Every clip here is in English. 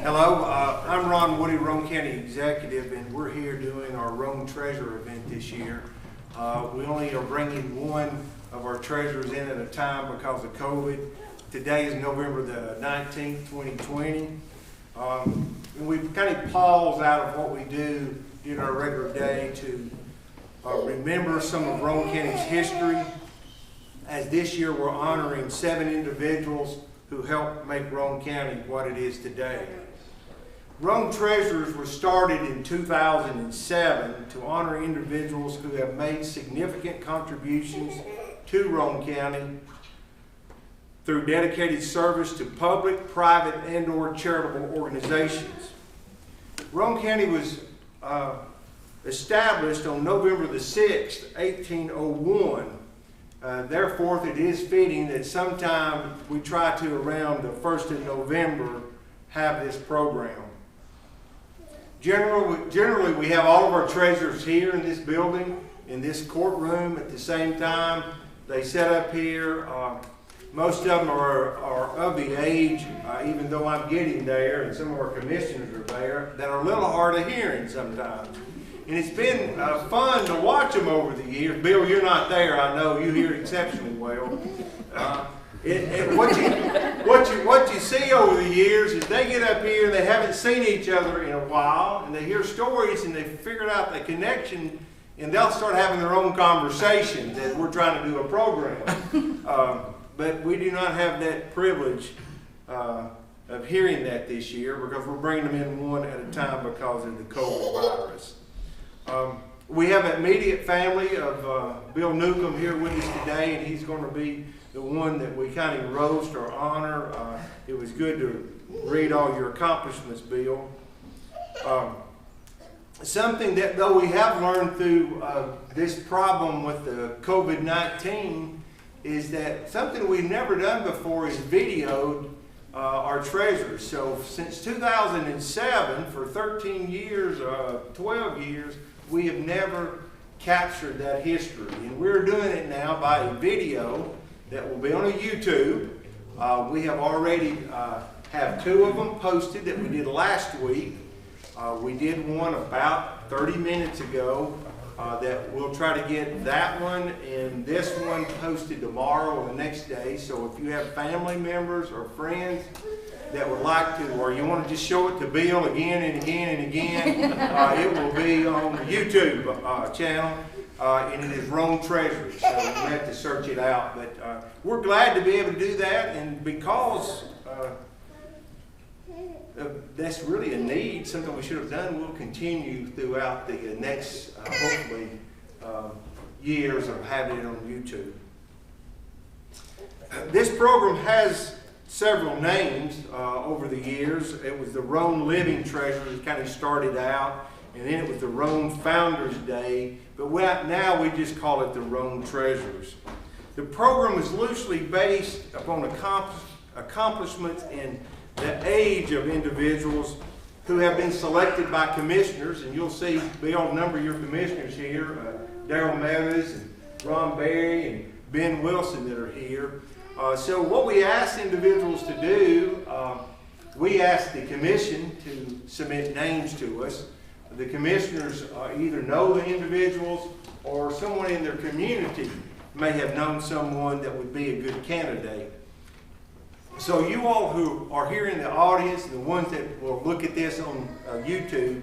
Hello, I'm Ron Woody, Roane County Executive, and we're here doing our Roane Treasure event this year. We only are bringing one of our treasurers in at a time because of COVID. Today is November the 19th, 2020. And we've kind of paused out of what we do during our regular day to remember some of Roane County's history, as this year we're honoring 7 individuals who helped make Roane County what it is today. Roane Treasures was started in 2007 to honor individuals who have made significant contributions to Roane County through dedicated service to public, private, and/or charitable organizations. Roane County was established on November the 6th, 1801. Therefore, it is fitting that sometime we try to, around the 1st of November, have this program. Generally, we have all of our treasurers here in this building, in this courtroom at the same time. They set up here. Most of them are of the age, even though I'm getting there, and some of our commissioners are there, that are a little hard of hearing sometimes. And it's been fun to watch them over the years. Bill, you're not there, I know. You hear exceptionally well. What you see over the years is they get up here and they haven't seen each other in a while, and they hear stories and they figured out the connection, and they'll start having their own conversations as we're trying to do a program. But we do not have that privilege of hearing that this year because we're bringing them in one at a time because of the COVID virus. We have an immediate family of Bill Newcomb here with us today, and he's going to be the one that we kind of roast or honor. It was good to read all your accomplishments, Bill. Something that, though, we have learned through this problem with the COVID-19 is that something we've never done before is videoed our treasures. So since 2007, for 13 years, 12 years, we have never captured that history. And we're doing it now by a video that will be on a YouTube. We have already have 2 of them posted that we did last week. We did one about 30 minutes ago that we'll try to get that one and this one posted tomorrow or the next day. So if you have family members or friends that would like to, or you want to just show it to Bill again and again and again, it will be on the YouTube channel, and it is Roane Treasures, so you have to search it out. But we're glad to be able to do that, and because that's really a need, something we should have done, we'll continue throughout the next, hopefully, years of having it on YouTube. This program has several names over the years. It was the Roane Living Treasures that kind of started out, and then it was the Roane Founders Day, but now we just call it the Roane Treasures. The program is loosely based upon accomplishments in the age of individuals who have been selected by commissioners, and you'll see Bill number your commissioners here, Darrell Meadows and Ron Berry and Ben Wilson that are here. So what we ask individuals to do, we ask the commission to submit names to us. The commissioners either know the individuals or someone in their community may have known someone that would be a good candidate. So you all who are here in the audience, the ones that will look at this on YouTube,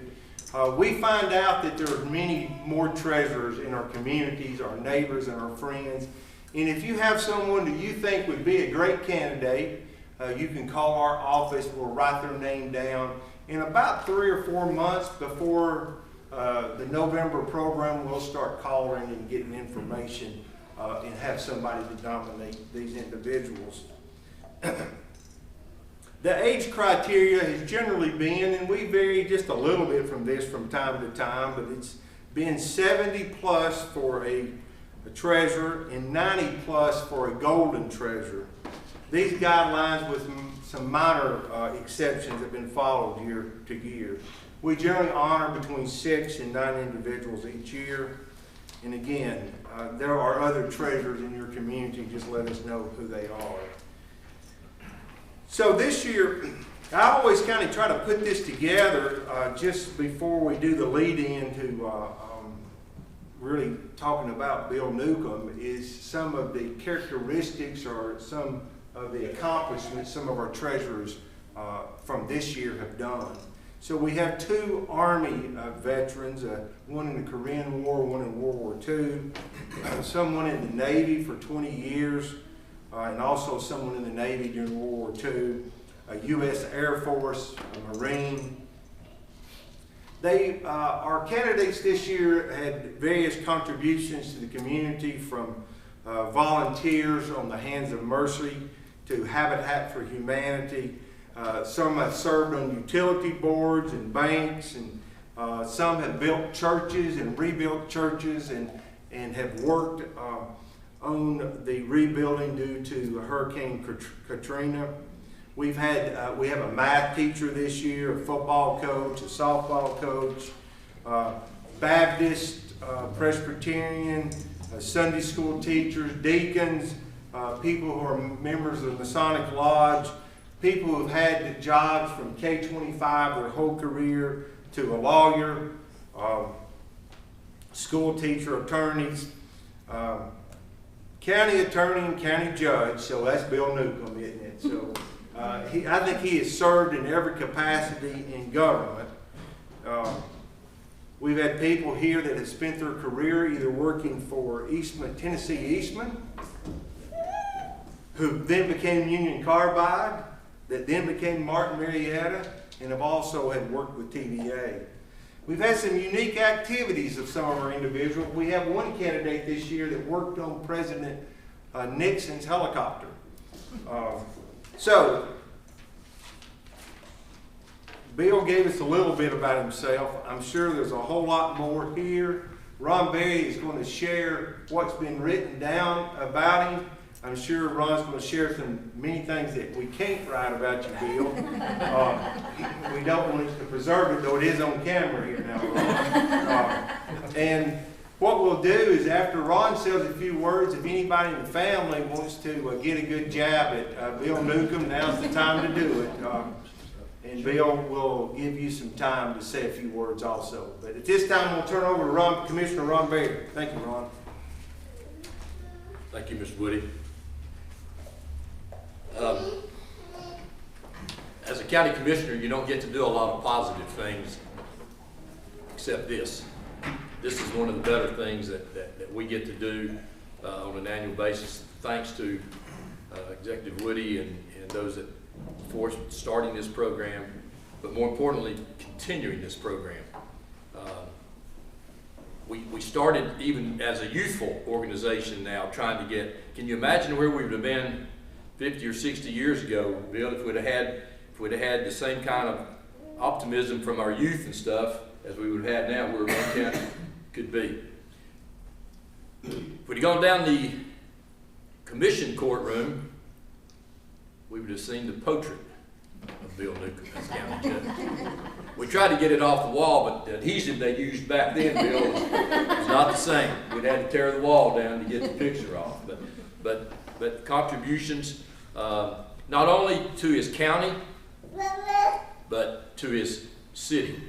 we find out that there are many more treasurers in our communities, our neighbors and our friends. And if you have someone that you think would be a great candidate, you can call our office. We'll write their name down. In about 3 or 4 months before the November program, we'll start calling and getting information and have somebody to nominate these individuals. The age criteria has generally been, and we vary just a little bit from this from time to time, but it's been 70 plus for a treasurer and 90 plus for a golden treasurer. These guidelines, with some minor exceptions, have been followed year to year. We generally honor between 6 and 9 individuals each year. And again, there are other treasurers in your community. Just let us know who they are. So this year, I always kind of try to put this together just before we do the lead-in to really talking about Bill Newcomb, is some of the characteristics or some of the accomplishments some of our treasurers from this year have done. So we have two Army veterans, one in the Korean War, one in World War II, someone in the Navy for 20 years, and also someone in the Navy during World War II, a U.S. Air Force, a Marine. Our candidates this year had various contributions to the community, from volunteers on the Hands of Mercy to Habitat for Humanity. Some have served on utility boards and banks, and some have built churches and rebuilt churches, and have worked on the rebuilding due to Hurricane Katrina. We have a math teacher this year, a football coach, a softball coach, Baptist, Presbyterian, Sunday school teachers, deacons, people who are members of the Masonic Lodge, people who've had jobs from K-25 their whole career to a lawyer, school teacher, attorneys, county attorney and county judge. So that's Bill Newcomb, isn't it? So I think he has served in every capacity in government. We've had people here that have spent their career either working for Tennessee Eastman, who then became Union Carbide, that then became Martin Marietta, and have also had worked with TVA. We've had some unique activities of some of our individuals. We have one candidate this year that worked on President Nixon's helicopter. So, Bill gave us a little bit about himself. I'm sure there's a whole lot more here. Ron Berry is going to share what's been written down about him. I'm sure Ron's going to share many things that we can't write about you, Bill. We don't want to preserve it, though it is on camera here now, Ron. And what we'll do is, after Ron says a few words, if anybody in the family wants to get a good jab at Bill Newcomb, now's the time to do it. And Bill will give you some time to say a few words also. But at this time, we'll turn over to Commissioner Ron Berry. Thank you, Ron. Thank you, Mr. Woody. As a county commissioner, you don't get to do a lot of positive things except this. This is one of the better things that we get to do on an annual basis, thanks to Executive Woody and those that for starting this program, but more importantly, continuing this program. We started even as a youthful organization now, trying to get, can you imagine where we would have been 50 or 60 years ago, Bill, if we'd have had the same kind of optimism from our youth and stuff as we would have had now, where one county could be. If we'd have gone down the commission courtroom, we would have seen the portrait of Bill Newcomb as county judge. We tried to get it off the wall, but the adhesive they used back then, Bill, was not the same. We'd had to tear the wall down to get the picture off. But contributions, not only to his county, but to his city.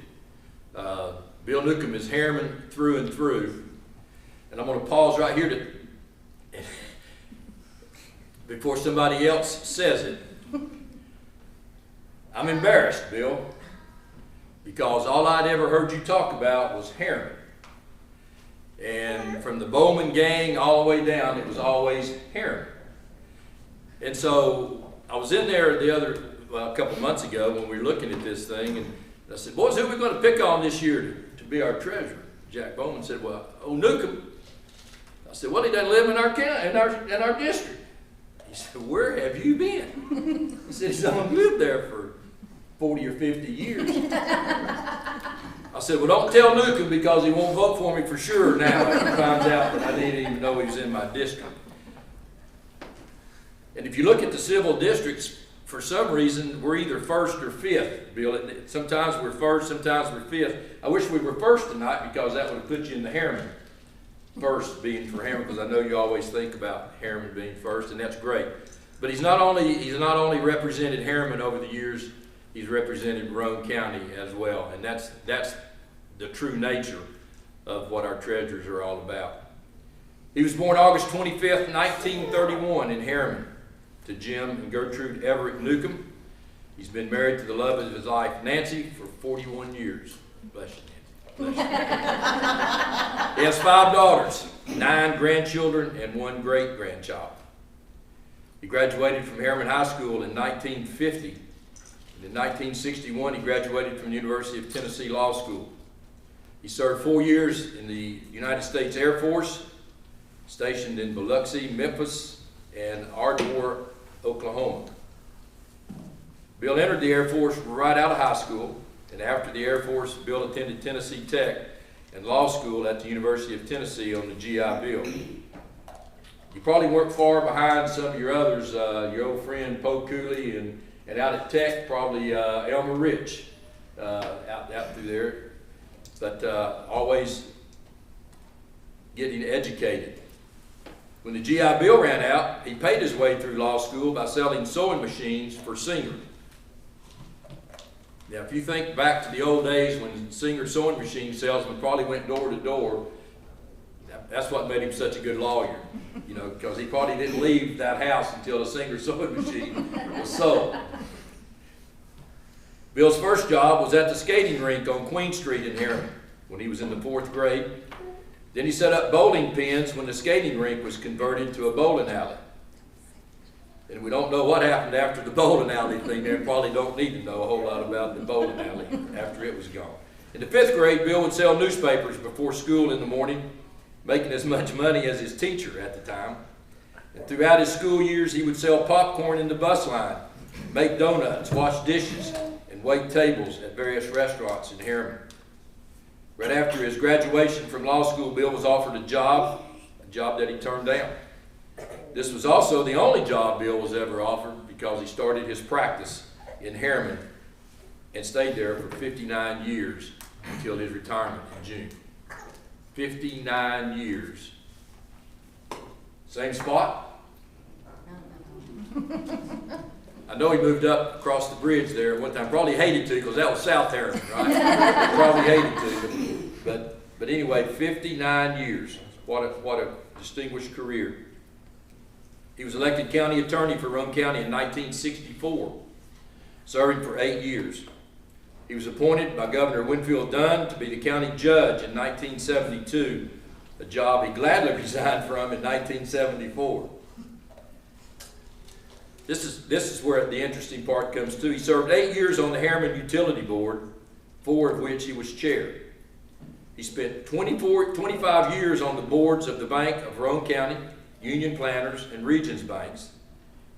Bill Newcomb is Harriman through and through. And I'm going to pause right here before somebody else says it. I'm embarrassed, Bill, because all I'd ever heard you talk about was Harriman. And from the Bowman gang all the way down, it was always Harriman. And so I was in there a couple months ago when we were looking at this thing, and I said, boys, who are we going to pick on this year to be our treasurer? Jack Bowman said, well, Newcomb. I said, well, he doesn't live in our county, in our district. He said, where have you been? He said, he's only lived there for 40 or 50 years. I said, well, don't tell Newcomb, because he won't vote for me for sure now if he finds out that I didn't even know he was in my district. And if you look at the civil districts, for some reason, we're either first or fifth, Bill. Sometimes we're first, sometimes we're fifth. I wish we were first tonight, because that would have put you in the Harriman. First being for Harriman, because I know you always think about Harriman being first, and that's great. But he's not only represented Harriman over the years, he's represented Roane County as well. And that's the true nature of what our treasurers are all about. He was born August 25th, 1931 in Harriman to Jim and Gertrude Everett Newcomb. He's been married to the love of his life, Nancy, for 41 years. Bless you, Nancy. Bless you. He has 5 daughters, 9 grandchildren, and 1 great-grandchild. He graduated from Harriman High School in 1950. And in 1961, he graduated from the University of Tennessee Law School. He served 4 years in the United States Air Force, stationed in Biloxi, Memphis, and Ardmore, Oklahoma. Bill entered the Air Force right out of high school, and after the Air Force, Bill attended Tennessee Tech and law school at the University of Tennessee on the GI Bill. You probably weren't far behind some of your others, your old friend Poe Cooley, and out at Tech, probably Elmer Rich out through there, but always getting educated. When the GI Bill ran out, he paid his way through law school by selling sewing machines for Singer. Now, if you think back to the old days when Singer sewing machine salesman probably went door to door, that's what made him such a good lawyer, you know, because he probably didn't leave that house until the Singer sewing machine was sold. Bill's first job was at the skating rink on Queen Street in Harriman when he was in the 4th grade. Then he set up bowling pins when the skating rink was converted to a bowling alley. And we don't know what happened after the bowling alley thing there. Probably don't need to know a whole lot about the bowling alley after it was gone. In the 5th grade, Bill would sell newspapers before school in the morning, making as much money as his teacher at the time. And throughout his school years, he would sell popcorn in the bus line, make donuts, wash dishes, and wait tables at various restaurants in Harriman. Right after his graduation from law school, Bill was offered a job that he turned down. This was also the only job Bill was ever offered because he started his practice in Harriman and stayed there for 59 years until his retirement in June. 59 years. Same spot? I know he moved up across the bridge there one time. Probably hated to because that was South Harriman, right? Probably hated to. But anyway, 59 years. What a distinguished career. He was elected county attorney for Roane County in 1964, serving for 8 years. He was appointed by Governor Winfield Dunn to be the county judge in 1972, a job he gladly resigned from in 1974. This is where the interesting part comes to. He served 8 years on the Harriman Utility Board, 4 of which he was chair. He spent 25 years on the boards of the Bank of Roane County, Union Planters, and Regions Banks,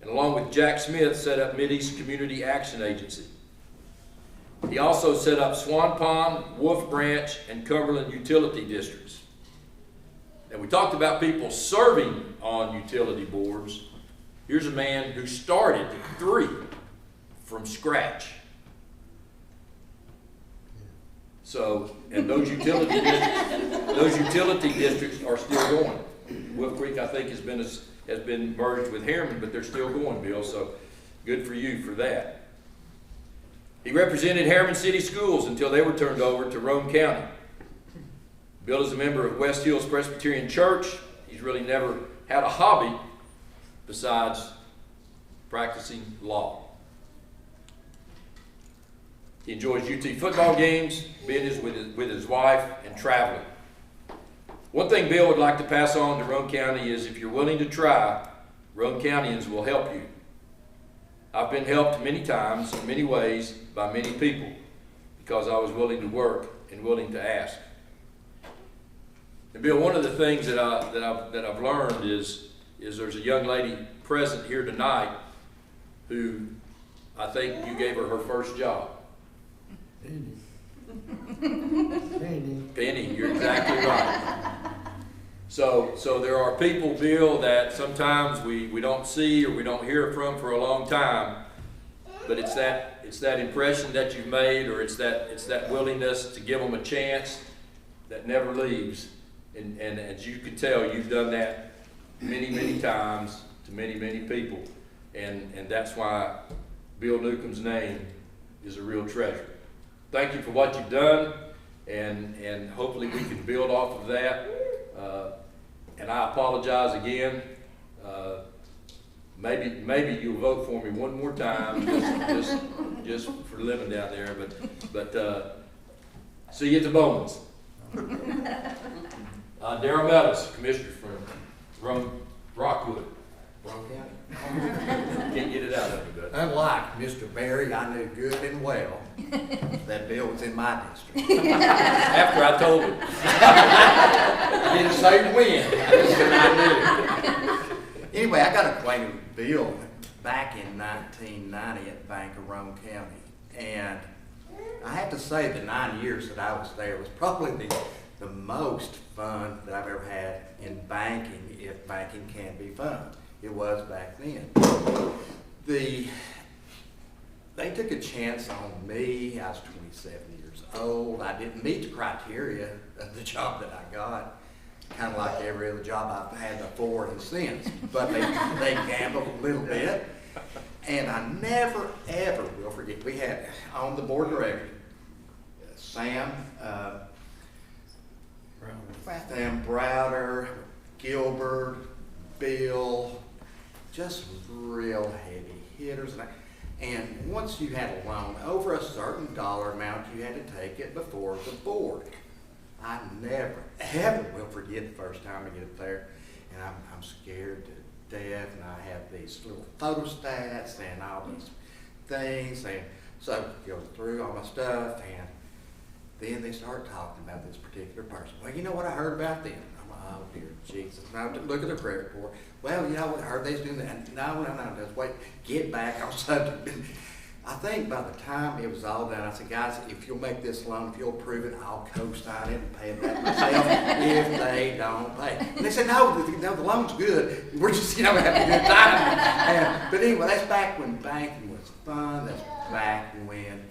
and along with Jack Smith set up Mideast Community Action Agency. He also set up Swan Pond, Wolf Branch, and Cumberland utility districts. And we talked about people serving on utility boards. Here's a man who started 3 from scratch. So, and those utility districts are still going. Wolf Creek, I think, has been merged with Harriman, but they're still going, Bill, so good for you for that. He represented Harriman City Schools until they were turned over to Roane County. Bill is a member of West Hills Presbyterian Church. He's really never had a hobby besides practicing law. He enjoys UT football games, business with his wife, and traveling. One thing Bill would like to pass on to Roane County is if you're willing to try, Roane Countyans will help you. I've been helped many times, in many ways, by many people because I was willing to work and willing to ask. And Bill, one of the things that I've learned is there's a young lady present here tonight who I think you gave her first job. Penny, you're exactly right. So there are people, Bill, that sometimes we don't see or we don't hear from for a long time, but it's that impression that you've made, or it's that willingness to give them a chance that never leaves. And as you can tell, you've done that many times to many people, and that's why Bill Newcomb's name is a real treasure. Thank you for what you've done, and hopefully we can build off of that. And I apologize again. Maybe you'll vote for me one more time, just for living down there. But see you at the Bowmans. Darryl Meadows, Commissioner from Rockwood. Wrong county. Can't get it out of me, but Unlike Mr. Berry, I knew good and well that bill was in my district. after I told him, I didn't say when, I just said I knew. Anyway, I got acquainted with Bill back in 1990 at Bank of Roane County. And I have to say the 9 years that I was there was probably the most fun that I've ever had in banking, if banking can be fun. It was back then. They took a chance on me. I was 27 years old. I didn't meet the criteria of the job that I got, kind of like every other job I've had before and since. But they gambled a little bit. And I never, ever will forget, we had on the board of directors, Sam Browder, Gilbert, Bill, just real heavy hitters. And once you had a loan over a certain dollar amount, you had to take it before the board. I never, ever will forget the first time I get up there, and I'm scared to death, and I have these little photostats and all these things, and so go through all my stuff, and then they start talking about this particular person. Well, you know what I heard about them? I'm like, oh dear Jesus. Now look at their credit report. Well, you know what I heard they was doing that. No, just wait, get back on subject. I think by the time it was all done, I said, guys, if you'll make this loan, if you'll approve it, I'll co-sign it and pay it back myself if they don't pay. And they said, no, the loan's good. We're just, having a good time. But anyway, that's back when banking was fun. That's back when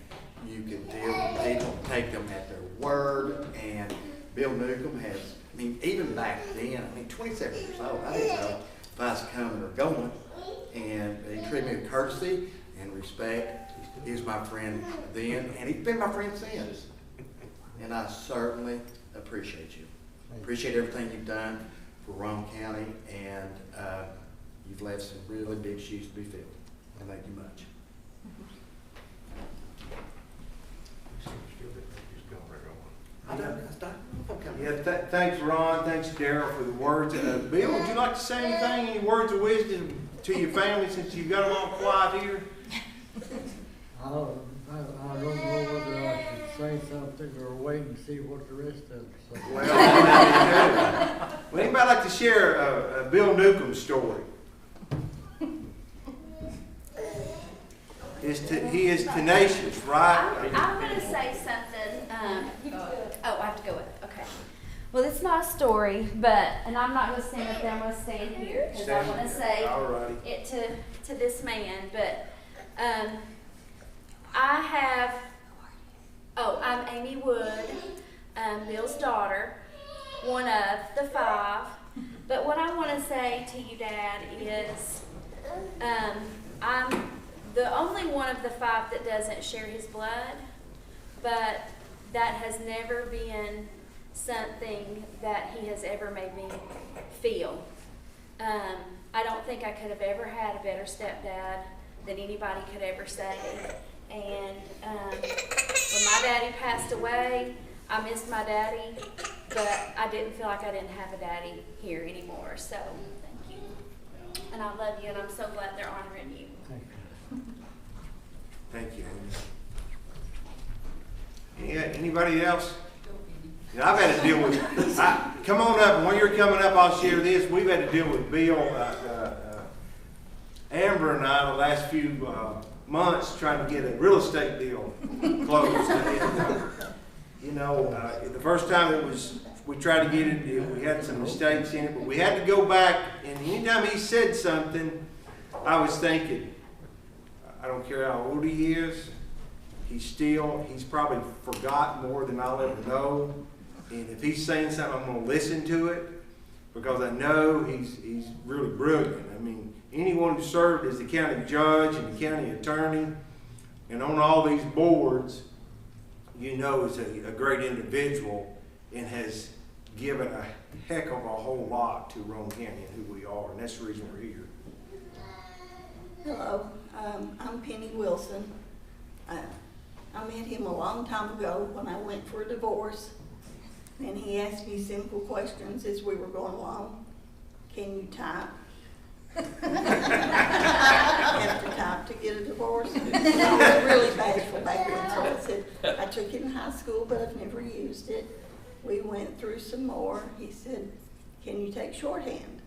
you could deal with people, take them at their word. And Bill Newcomb has, even back then, 27 years old, I didn't know if I was coming or going. And he treated me with courtesy and respect. He was my friend then, and he's been my friend since. And I certainly appreciate you. Appreciate everything you've done for Roane County, and you've left some really big shoes to be filled. And thank you much. Yeah, thanks, Ron. Thanks, Darryl, for the words. Bill, would you like to say anything? Any words of wisdom to your family since you've got them all quiet here? I don't know whether I should say something or wait and see what the rest of them say. Well, anybody like to share a Bill Newcomb story? He is tenacious, right? I'm going to say something. Oh, I have to go with it. Okay. Well, it's not a story, and I'm not going to stand up there. I'm going to stand here because I want to say it to this man. But I'm Amy Wood, Bill's daughter, one of the 5. But what I want to say to you, Dad, is I'm the only one of the 5 that doesn't share his blood, but that has never been something that he has ever made me feel. I don't think I could have ever had a better stepdad than anybody could ever say. And when my daddy passed away, I missed my daddy, but I didn't feel like I didn't have a daddy here anymore. So thank you. And I love you, and I'm so glad they're honoring you. Thank you. Anybody else? I've had to deal with, come on up, when you're coming up, I'll share this. We've had to deal with Bill, Amber and I, the last few months trying to get a real estate deal closed. And, the first time we tried to get it, we had some mistakes in it, but we had to go back, and anytime he said something, I was thinking, I don't care how old he is, he's probably forgotten more than I'll ever know. And if he's saying something, I'm going to listen to it because I know he's really brilliant. Anyone who served as the county judge and the county attorney and on all these boards, you know, is a great individual and has given a heck of a whole lot to Rome County and who we are, and that's the reason we're here. Hello, I'm Penny Wilson. I met him a long time ago when I went for a divorce, and he asked me simple questions as we were going along. Can you type? I have to type to get a divorce. I was really bashful back then, so I said, I took it in high school, but I've never used it. We went through some more. He said, can you take shorthand?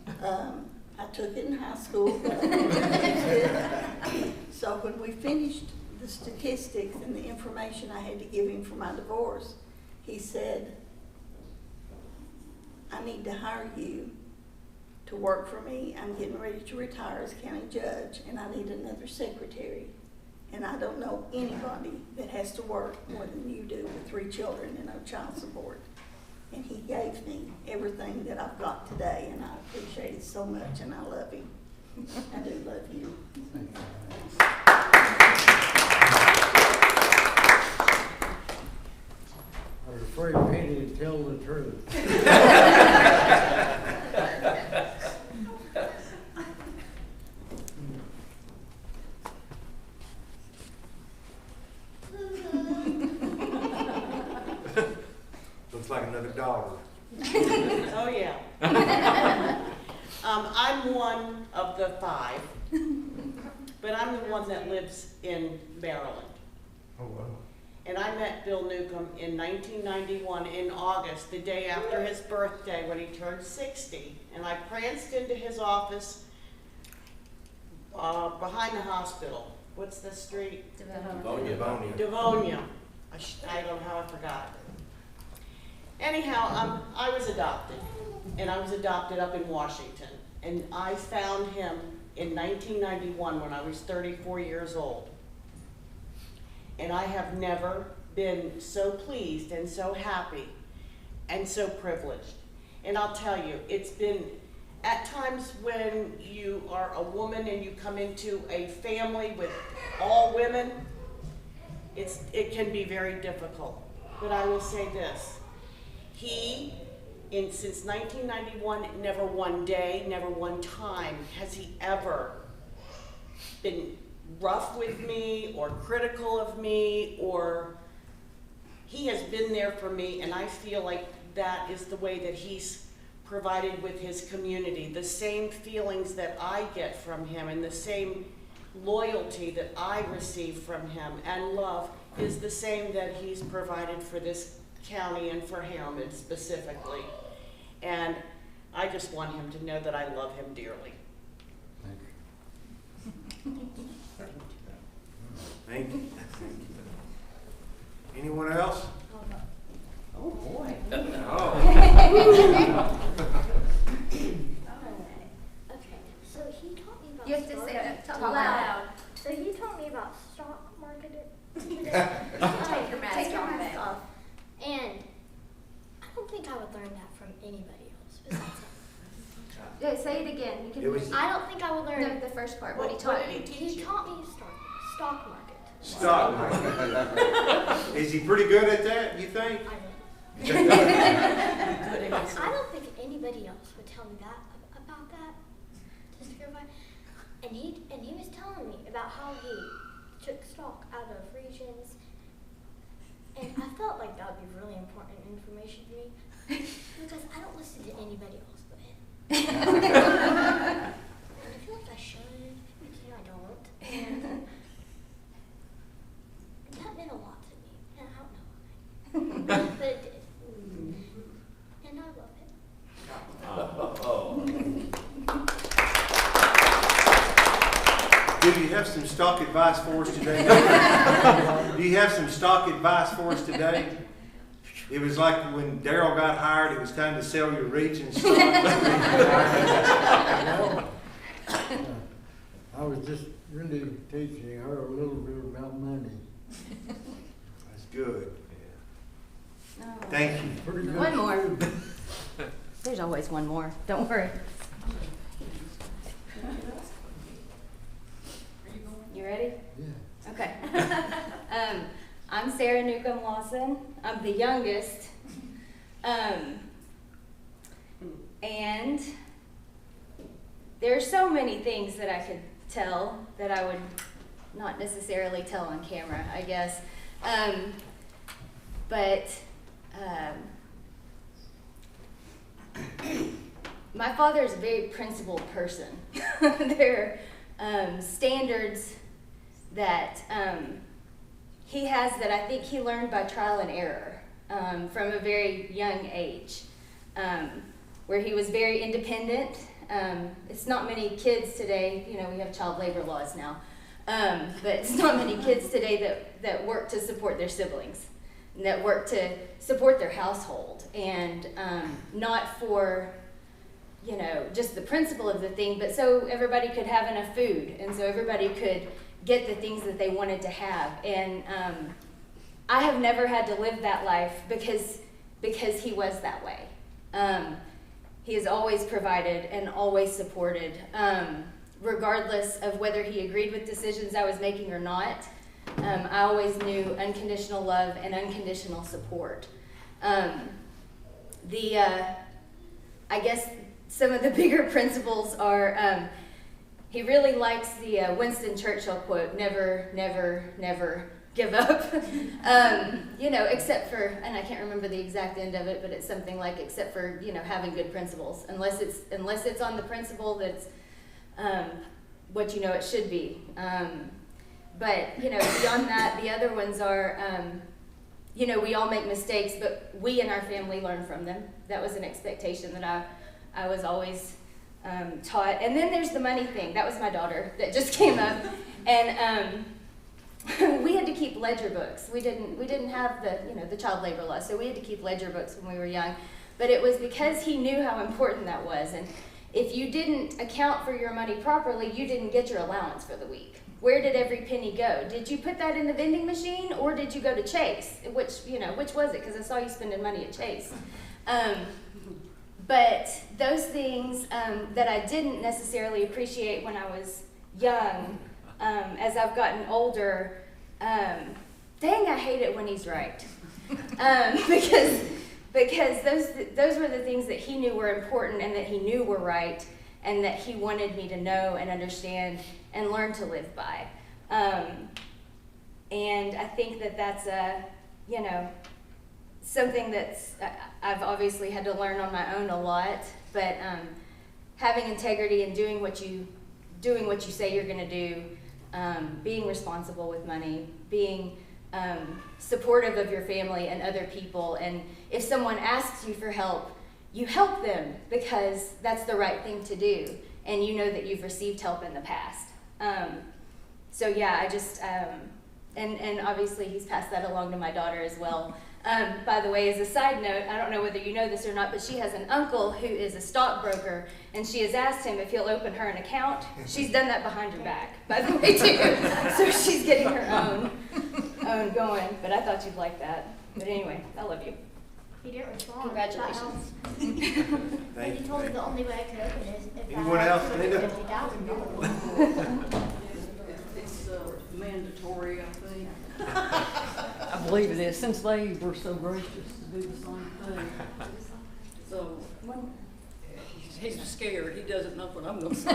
I took it in high school, but I never used it. So when we finished the statistics and the information I had to give him for my divorce, he said, I need to hire you to work for me. I'm getting ready to retire as county judge, and I need another secretary. And I don't know anybody that has to work more than you do with 3 children and no child support. And he gave me everything that I've got today, and I appreciate it so much, and I love him. I do love you. I was afraid Penny would tell the truth. Looks like another dollar. Oh, yeah. I'm one of the 5, but I'm the one that lives in Maryland. Oh, wow. And I met Bill Newcomb in 1991 in August, the day after his birthday when he turned 60. And I pranced into his office behind the hospital. What's the street? Devonia. Devonia. I don't know how I forgot it. Anyhow, I was adopted, and I was adopted up in Washington. And I found him in 1991 when I was 34 years old. And I have never been so pleased and so happy and so privileged. And I'll tell you, it's been at times when you are a woman and you come into a family with all women, it can be very difficult. But I will say this, he, since 1991, never one day, never one time has he ever been rough with me or critical of me, or he has been there for me, and I feel like that is the way that he's provided with his community. The same feelings that I get from him and the same loyalty that I receive from him and love is the same that he's provided for this county and for Harriman specifically. And I just want him to know that I love him dearly. Thank you. Anyone else? Oh boy. Oh. Okay, so he taught me about You have to stock- say it talk loud. So he taught me about stock market. Take your mask off, babe. off. And I don't think I would learn that from anybody else besides him. Yeah, say it again. You can. It was- I don't think I would learn. The first part. What What he taught did you. he teach He you? taught me stock market. Stop. Is he pretty good at that, you think? I Good answer. I don't think anybody else would tell me that about that. Just to clarify. And he was telling me about how he took stock out of regions. And I felt like that would be really important information to me because I don't listen to anybody else but him. And I feel like I should, but I don't. And that meant a lot to me, and I don't know why. But it did. And I love it. Do you have some stock advice for us today? Do you have some stock advice for us today? It was like when Daryl got hired, it was time to sell your region stock. I was just really teaching her a little bit about money. That's good. Thank you. Pretty good. One more. student. There's always one more. Don't worry. You ready? Yeah. Okay. I'm Sarah Newcomb Lawson. I'm the youngest. And there are so many things that I could tell that I would not necessarily tell on camera, I guess. My father is a very principled person. There are standards that he has that I think he learned by trial and error from a very young age, where he was very independent. It's not many kids today, you know, we have child labor laws now, but it's not many kids today that work to support their siblings, and that work to support their household, and not for, you know, just the principle of the thing, but so everybody could have enough food, and so everybody could get the things that they wanted to have. And I have never had to live that life because he was that way. He has always provided and always supported, regardless of whether he agreed with decisions I was making or not. I always knew unconditional love and unconditional support. I guess some of the bigger principles are, he really likes the Winston Churchill quote, never, never, never give up. You know, except for, and I can't remember the exact end of it, but it's something like, except for, you know, having good principles, unless it's on the principle that's what you know it should be. But, you know, beyond that, the other ones are, you know, we all make mistakes, but we in our family learn from them. That was an expectation that I was always taught. And then there's the money thing. That was my daughter that just came up. And we had to keep ledger books. We didn't have the, you know, the child labor law, so we had to keep ledger books when we were young. But it was because he knew how important that was. And if you didn't account for your money properly, you didn't get your allowance for the week. Where did every penny go? Did you put that in the vending machine, or did you go to Chase? Which was it? Because I saw you spending money at Chase. But those things that I didn't necessarily appreciate when I was young, as I've gotten older, dang, I hate it when he's right. Because those were the things that he knew were important and that he knew were right, and that he wanted me to know and understand and learn to live by. And I think that that's you know, something that's I've obviously had to learn on my own a lot, but having integrity and doing what you say you're going to do, being responsible with money, being supportive of your family and other people, and if someone asks you for help, you help them because that's the right thing to do, and you know that you've received help in the past. So yeah, I just and obviously he's passed that along to my daughter as well. By the way, as a side note, I don't know whether you know this or not, but she has an uncle who is a stockbroker, and she has asked him if he'll open her an account. She's done that behind your back, by the way, too. So she's getting her own going, but I thought you'd like that. But anyway, I love you. He didn't respond. Congratulations. And he told me the only way I could open it is if Anyone I else? had Linda? $50,000. It's mandatory, I think. I believe it is, since they were so gracious to do the same thing. So, he's scared, he doesn't know what I'm gonna say.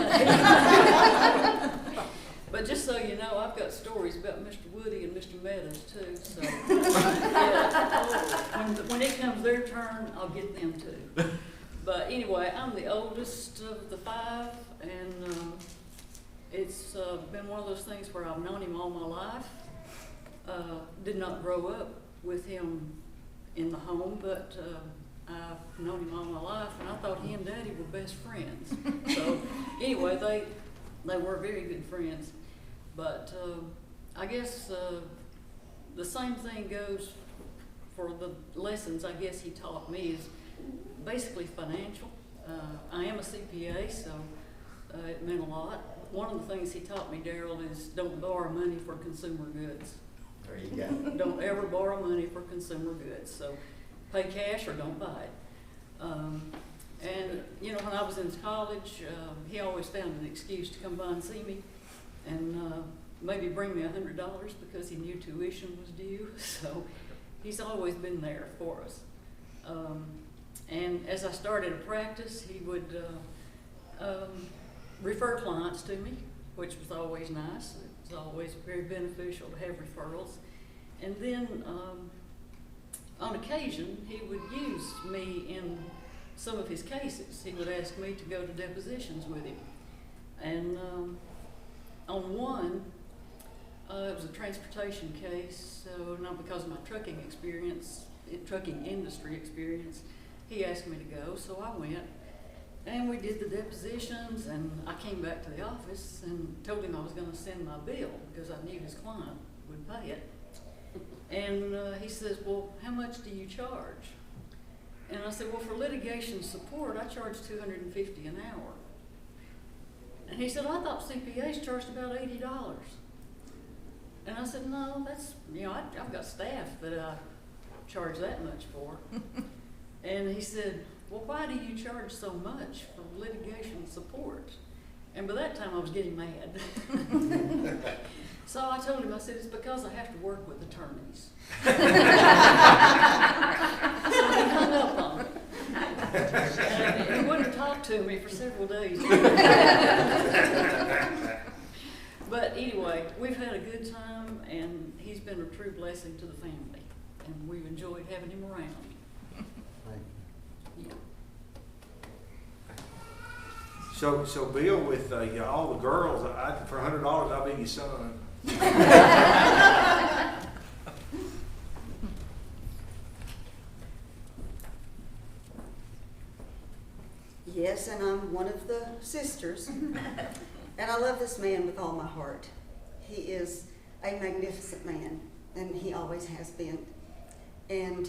But just so you know, I've got stories about Mr. Woody and Mr. Meadows too, so. Yeah, when it comes their turn, I'll get them too. But anyway, I'm the oldest of the five, and it's been one of those things where I've known him all my life. Did not grow up with him in the home, but I've known him all my life, and I thought he and Daddy were best friends. So anyway, they were very good friends. But I guess the same thing goes for the lessons I guess he taught me, is basically financial. I am a CPA, so it meant a lot. One of the things he taught me, Daryl, is don't borrow money for consumer goods. There you go. Don't ever borrow money for consumer goods. So pay cash or don't buy it. And, you know, when I was in college, he always found an excuse to come by and see me. And maybe bring me $100 because he knew tuition was due. So he's always been there for us. And as I started to practice, he would refer clients to me, which was always nice. It was always very beneficial to have referrals. And then on occasion, he would use me in some of his cases. He would ask me to go to depositions with him. And on one, it was a transportation case, so not because of my trucking experience, trucking industry experience, he asked me to go, so I went. And we did the depositions, and I came back to the office and told him I was going to send my bill because I knew his client would pay it. And he says, well, how much do you charge? And I said, well, for litigation support, I charge $250 an hour. And he said, I thought CPAs charged about $80. And I said, no, that's, I've got staff that I charge that much for. And he said, well, why do you charge so much for litigation support? And by that time I was getting mad. So I told him, I said, it's because I have to work with attorneys. So he hung up on me. And he wouldn't have talked to me for several days. But anyway, we've had a good time, and he's been a true blessing to the family. And we've enjoyed having him around. Yeah. So Bill, with all the girls, for $100, I'll be your son. Yes, and I'm one of the sisters. And I love this man with all my heart. He is a magnificent man, and he always has been. And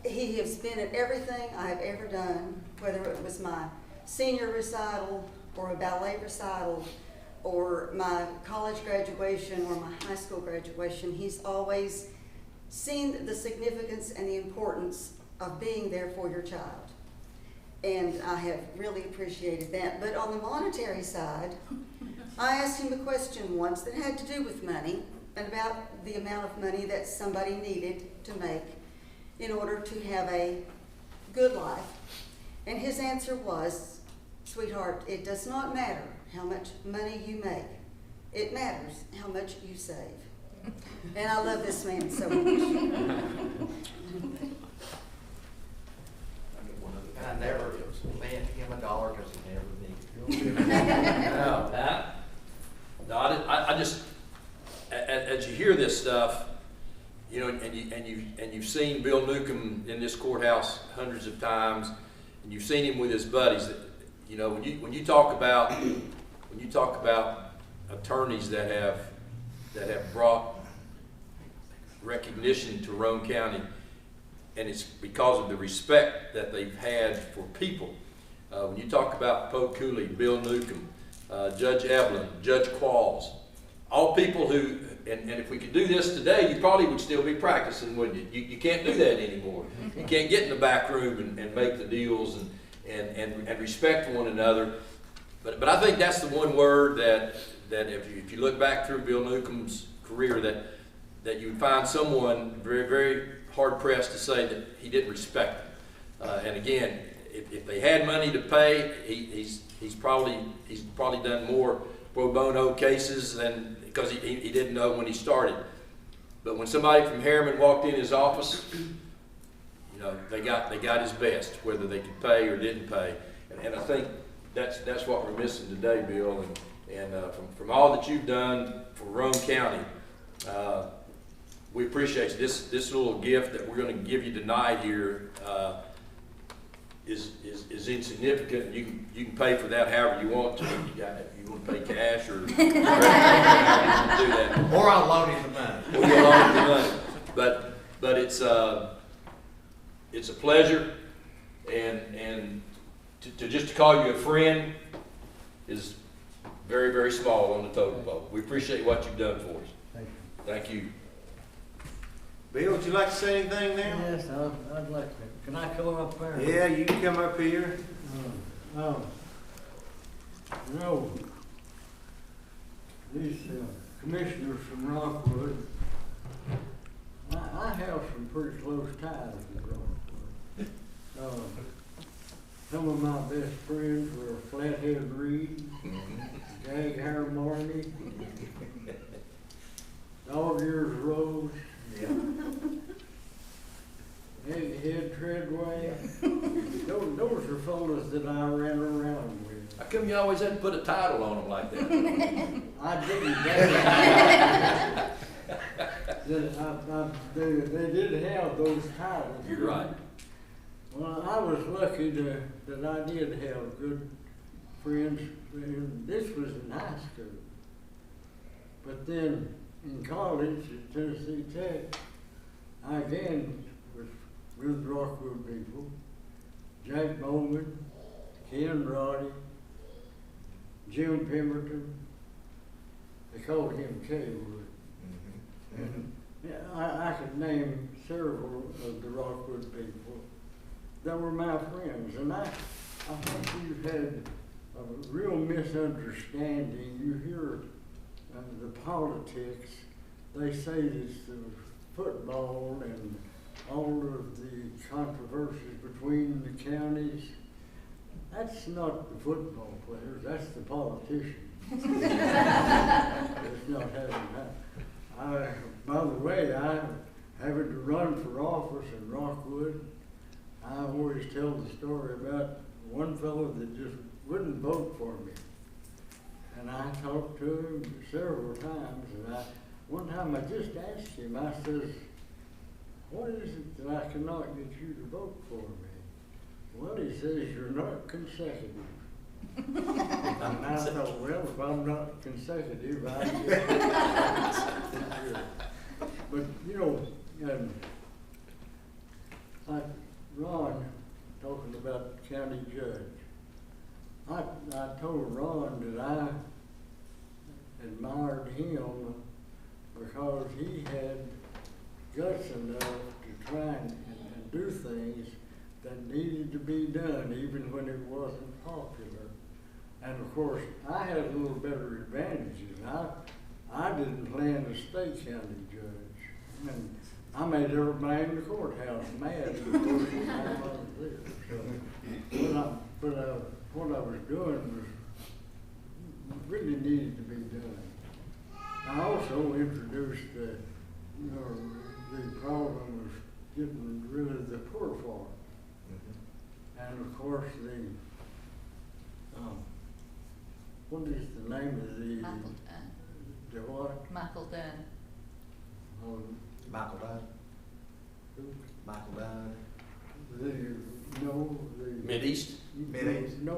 he has been at everything I have ever done, whether it was my senior recital or a ballet recital or my college graduation or my high school graduation. He's always seen the significance and the importance of being there for your child. And I have really appreciated that. But on the monetary side, I asked him a question once that had to do with money and about the amount of money that somebody needed to make in order to have a good life. And his answer was, sweetheart, it does not matter how much money you make. It matters how much you save. And I love this man so much. I never lent him $1 because he never needed it. No, I just, as you hear this stuff, and you've seen Bill Newcomb in this courthouse hundreds of times, and you've seen him with his buddies. When you talk about attorneys that have brought recognition to Roane County, and it's because of the respect that they've had for people. When you talk about Poe Cooley, Bill Newcomb, Judge Evelyn, Judge Qualls, all people who, and if we could do this today, you probably would still be practicing, wouldn't you? You can't do that anymore. You can't get in the back room and make the deals and respect one another. But I think that's the one word that if you look back through Bill Newcomb's career, that you would find someone very, very hard pressed to say that he didn't respect them. And again, if they had money to pay, he's probably done more pro bono cases than, because he didn't know when he started. But when somebody from Harriman walked in his office, they got his best, whether they could pay or didn't pay. And I think that's what we're missing today, Bill. And from all that you've done for Roane County, we appreciate you. This little gift that we're going to give you tonight here is insignificant. You can pay for that however you want to. If you want to pay cash or do that. Or I'll loan you the money. Or you'll loan you the money. But it's a pleasure, and to just call you a friend is very, very small on the totem pole. We appreciate what you've done for us. Thank you. Bill, would you like to say anything now? Yes, I'd like to. Can I come up there? Yeah, you can come up here. these commissioners from Rockwood, I have some pretty close ties with Rockwood. Some of my best friends were Flathead Reed, Jag Marney, Dog Ears Rose, Egghead Treadway. Those are fellas that I ran around with. How come you always had to put a title on them like that? I didn't. They did have those titles. You're right. Well, I was lucky that I did have good friends, and this was in high school. But then in college at Tennessee Tech, I again was with Rockwood people, Jack Bowman, Ken Roddy, Jim Pemberton. They called him K-Wood. And I could name several of the Rockwood people that were my friends. And I think you've had a real misunderstanding. You hear the politics. They say it's the football and all of the controversies between the counties. That's not the football players, that's the politicians. It's not having that. By the way, having to run for office in Rockwood, I always tell the story about one fellow that just wouldn't vote for me. And I talked to him several times, and one time I just asked him, I says, what is it that I cannot get you to vote for me? Well, he says, you're not consecutive. And I thought, well, if I'm not consecutive, I get But, you know, like Ron talking about county judge, I told Ron that I admired him because he had guts enough to try and do things that needed to be done even when it wasn't popular. And of course, I had a little better advantages. I didn't plan to stay county judge. And I made everybody in the courthouse mad the first time I was there. So, what I was doing was really needed to be done. I also introduced the problem of getting rid of the poor farm. And of course what is the name of the what? Michael Dunn. Michael Dunn. Michael Dunn. Mideast? Mideast. No,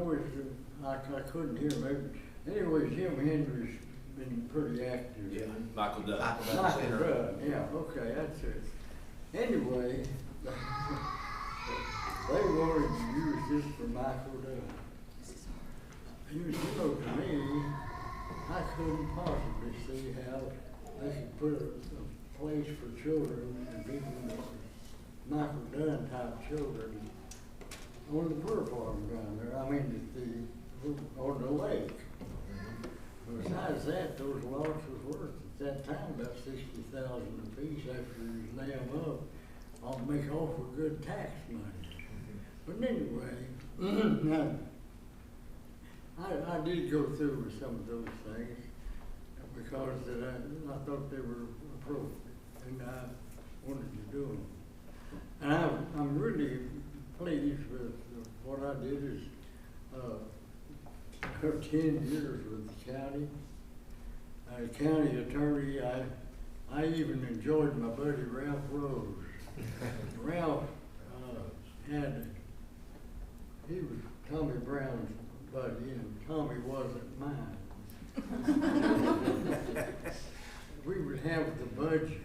I couldn't hear him. Anyway, Jim Henry's been pretty active. Yeah, Michael Dunn. Michael Dunn, yeah, okay, that's it. Anyway, they wanted to use this for Michael Dunn. You know, to me, I couldn't possibly see how they could put a place for children and people that were Michael Dunn type children on the poor farm down there. I mean, on the lake. Besides that, those lots was worth at that time about $60,000 apiece after you lay them up. I'll make awful good tax money. But anyway, I did go through with some of those things because I thought they were appropriate and I wanted to do them. And I'm really pleased with what I did is 10 years with the county. County attorney, I even enjoyed my buddy Ralph Rose. Ralph he was Tommy Brown's buddy, and Tommy wasn't mine. We would have the budget,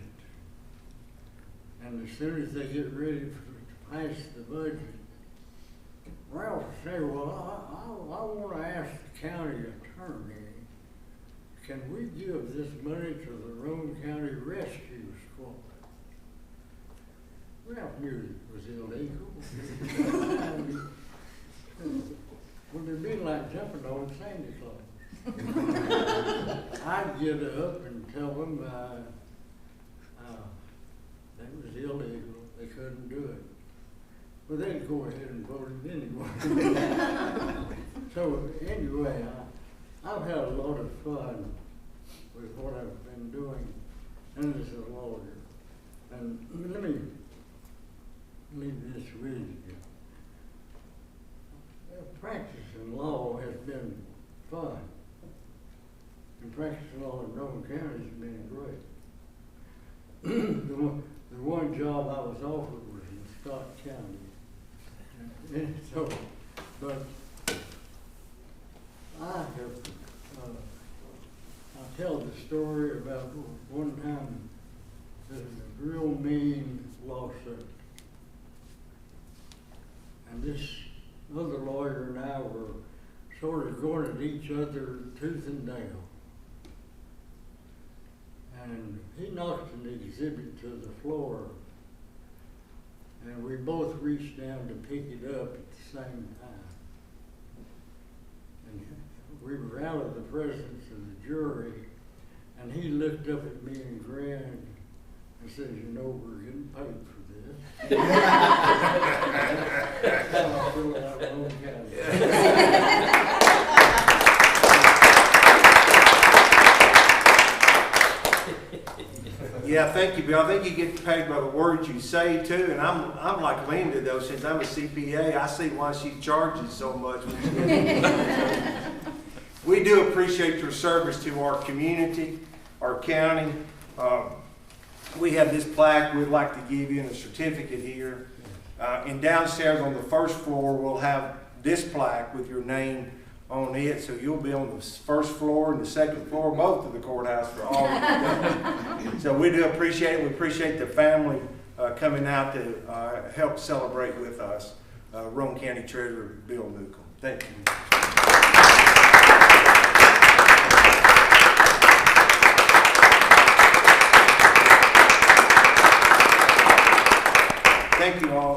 and as soon as they get ready to pass the budget, Ralph would say, well, I want to ask the county attorney, can we give this money to the Roane County Rescue Squad? Ralph knew it was illegal. Well, it'd be like jumping on Santa Claus. I'd get up and tell them, that was illegal, they couldn't do it. Well, they'd go ahead and vote it anyway. So anyway, I've had a lot of fun with what I've been doing, and as a lawyer. And let me leave this with you. Practicing law has been fun. And practicing law in Newcomb County has been great. The one job I was offered was in Scott County. And so, but I tell the story about one time there was a real mean lawsuit. And this other lawyer and I were sort of going at each other tooth and nail. And he knocked an exhibit to the floor, and we both reached down to pick it up at the same time. And we were out of the presence of the jury, and he looked up at me and grinned and says, "You know, we're getting paid for this." That's how I feel about Newcomb County. Yeah, thank you, Bill. I think you get paid by the words you say too, and I'm like Linda though, since I'm a CPA, I see why she charges so much. We do appreciate your service to our community, our county. We have this plaque we'd like to give you and a certificate here. And downstairs on the first floor, we'll have this plaque with your name on it, so you'll be on the first floor and the second floor, both of the courthouse for all of you. So we do appreciate it. We appreciate the family coming out to help celebrate with us. Roane County Treasurer Bill Newcomb. Thank you. Thank you all.